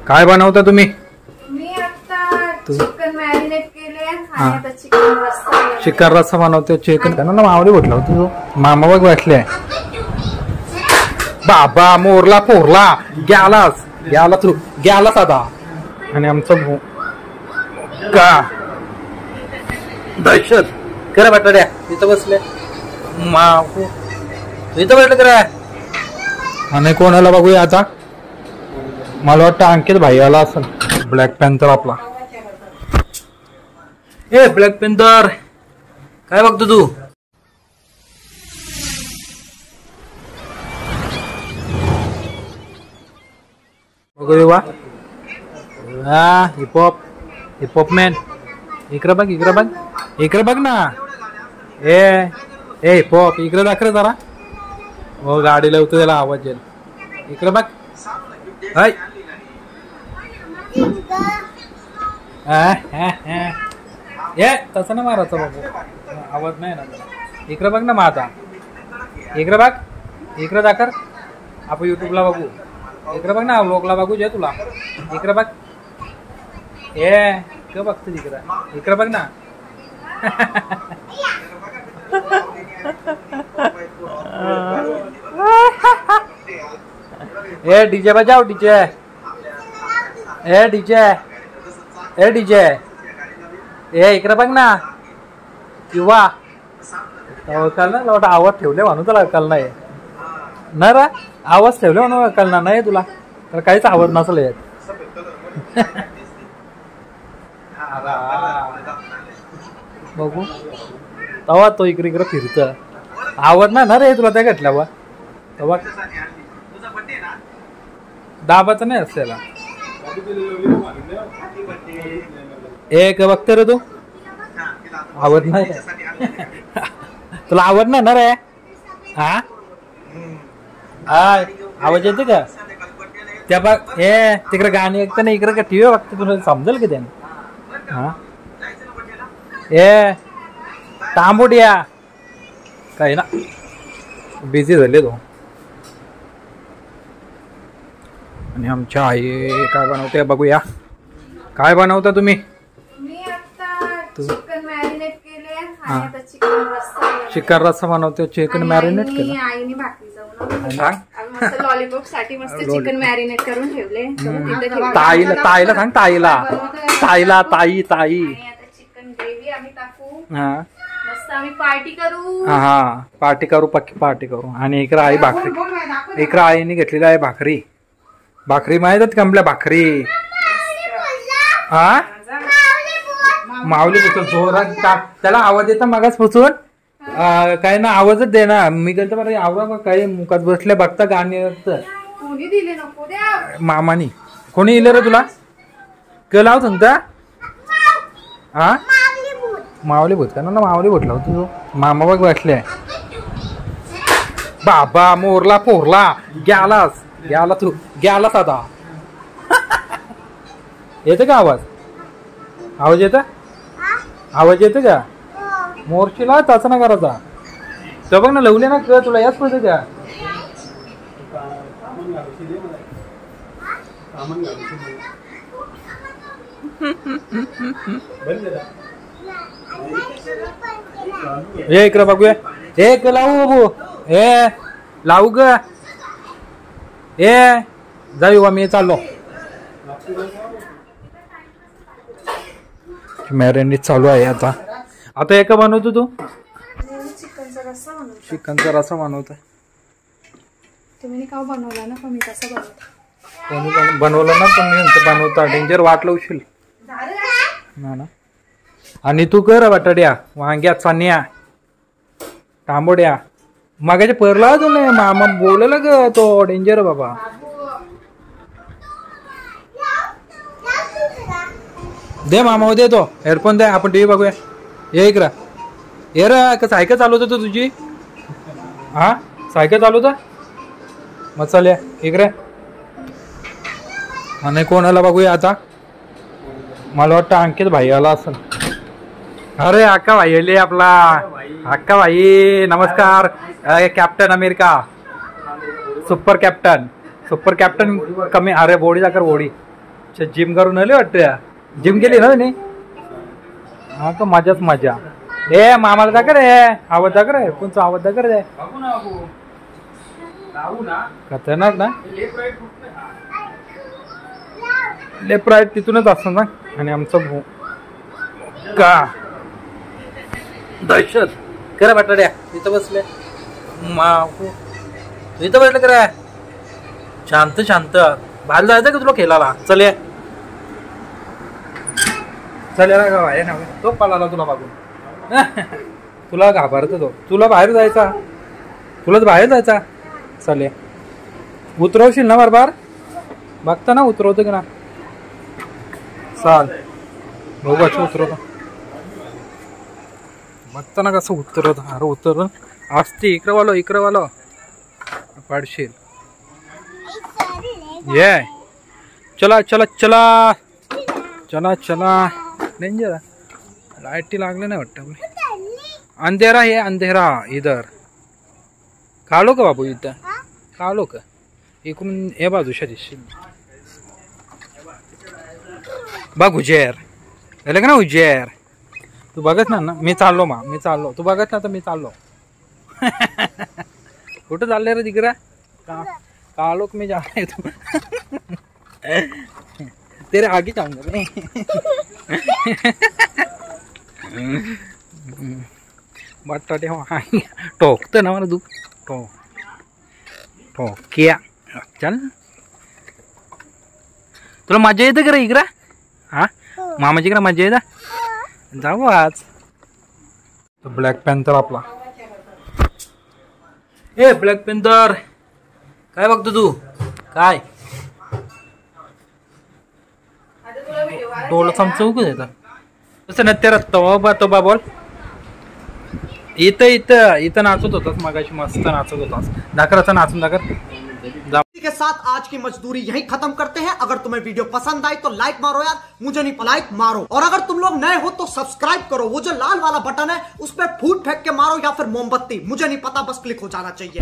काय बनवता तुम्ही? मी आता चिकन मॅरिनेट केले आणि आता चिकन रस्सा बनवते. चिकन ना मावली म्हटलं होतं मामा बघ बसले. बाबा मोरला पोरला गेलाच आता. आणि आमचं का दहशत करा बटाट्या इथं बसले इथं बसले करा. आणि कोणाला बघूया आता? मला वाटतं अंकित भाई आला असेल. ब्लॅक पॅन्थर आपला. ए ब्लॅक पॅन्थर काय बघतो तू? बघू वा हिपहॉप मॅन. इकडे बघ ना. ए हिपहॉप इकडे दाखव जरा. हो गाडी लावतो त्याला आवाज येईल. इकडे बघ. तसं ना मारायचं बाबू. आवाज नाही ना. इकडे बघ ना माझा. इकडे दाखर. आपण युट्यूबला बघू. इकडे बघ ना व्लॉगला बघू जे तुला. इकडे बघ. क बघतो इकडे बघ ना. डीजे बजाव डीजे. इकडे बघ ना. किंवा कल ना वाटतं आवाज ठेवले म्हणून तुला कल नाही ना रा. आवाज ठेवले म्हणून कळणार नाही तुला. तर काहीच आवाज नसलं येत. बघू तवा तो इकडे फिरत. आवाज नाही ना रे तुला त्या घेतल्यावर. तवा दाबाचा नाही असलेला. एक बघते रे तू. आवड नाही तुला. आवड नाही ना रे. हा आवाज येते का? त्या बघ तिकडे गाणी ऐकतं ना. इकडे का टीव्ही बघते तुला समजेल की त्याने. हा तांबोडिया काय ना बिझी झाले तो. आणि आमच्या आई काय बनवते बघूया. काय बनवता तुम्ही? मी आता चिकन मॅरिनेट केले आणि आता चिकन रस्सा बनवते. चिकन मॅरिनेट केलं. आईने भाकरी जाऊन लॉलीपॉप साठी मस्त चिकन मॅरिनेट करून ठेवले. ताईला सांग. ताई चिकन ग्रेव्ही आम्ही टाकू. मस्त आम्ही पार्टी करू. पार्टी करू पक्की पार्टी करू. आणि इकडे आई भाकरी. इकडे आईने घेतलेली आहे भाकरी माहित कमल्या भाकरी. माऊली पुसून जोरात त्याला आवाज येतो मगाच पुसून. काय ना आवाजच दे ना. मी गेलतो बरं आवरा काही मुखात बसले बघता गाणी. मामानी कोणी इले रे तुला? लाव सांगता. माऊली भूत का ना माऊली भूत लावतो तू. मामा बघ बसले. बाबा मोरला पोरला गेलाच आता. येते का आवाज? आवाज येते का? मोर्शीला तसं ना करायचा. तर बघ ना लवले ना तुला याच पडते का? इकडे बघूया. लावू बाबू. लावू ग. जाऊ मी चाललो. मॅरिनेट चालू आहे आता. एक बनवतो तू? चिकनचा रस्सा बनवतो. तुम्ही का बनवला ना पण मी कसं बनवतो. कोणी बनवलं ना तुम्ही बनवता. डेंजर वाट लावशील ना. आणि तू कर बटाट्या वांग्या चान्या तांबोड्या. मागाच्या परला तुला मामा बोलला ग तो डेंजर बाबा. दे मामा दे तो हेडफोन दे. आपण टीव्ही बघूया. इकडं का सायकल चालवतो तो तुझी? सायकल चालवता मग चल इकडे. आणि कोणाला बघूया आता? मला वाटतं अंकित भाई आला असेल. अरे अक्का भाई आले आपला. अक्का भाई नमस्कार. कॅप्टन अमेरिका सुपर कॅप्टन कमी अरे बोडी जाकर बोडी जिम करून आले वाटतं जिम केली ना तुम्ही हा का मजाच मजा ए मामाला जा कर आवाज जा कर कोणचा आवाज जा कर खतरनाक ना लेफ्ट राईट तिथूनच असतं ना आणि आमचं का दहशत करा बटाट्या इथं बसले इथं बसले करा शांत शांत बाहेर जायचं का तुला खेळायला चल चल का आहे ना तो पाला तुला बाबून तुला घाबरतो तो तुला बाहेर जायचा तुलाच बाहेर जायचा चल उतरवशील ना बार बघता ना उतरवतो की ना चाल बघू कसं उतरवतो बघता ना कसं उतरवतो अरे उतर असते इकडं वालो पाडशील ये चला चला चला चला चला डेंजर लाईटी लागले नाही वाटतं अंधेरा है अंधेरा इधर काढलो का बाबू इथं काढलो का इकडून हे बाजूच्या दिसशील बघ उजेर झालं का ना उजेर तू बघत ना मी चाललो तू बघत ना तर मी चाललो कुठं चाललंय रे तिकडं कालोक मी जा रहा तू तेरे आगे जाऊंगा मैं बटाटे टोकतं ना मला तू टोक्या चल तुला मजा येते का रे इकडं हा मामाची इकडं मजा येतं जाऊ आज ब्लॅक पॅन्थर आपला ए ब्लॅक पॅन्थर काय बघतो तू काय डोळं चमचवू देता तसं ना ते तो बा बोल इथं नाचत होतास मगाशी मस्त नाचत होतास दाखर नाचून दाखर के साथ आज की मजदूरी यहीं खत्म करते हैं। अगर तुम्हें वीडियो पसंद आई तो लाइक मारो यार, मुझे नहीं लाइक मारो। और अगर तुम लोग नए हो तो सब्सक्राइब करो, वो जो लाल वाला बटन है उस पर फूट फेंक के मारो या फिर मोमबत्ती, मुझे नहीं पता, बस क्लिक हो जाना चाहिए।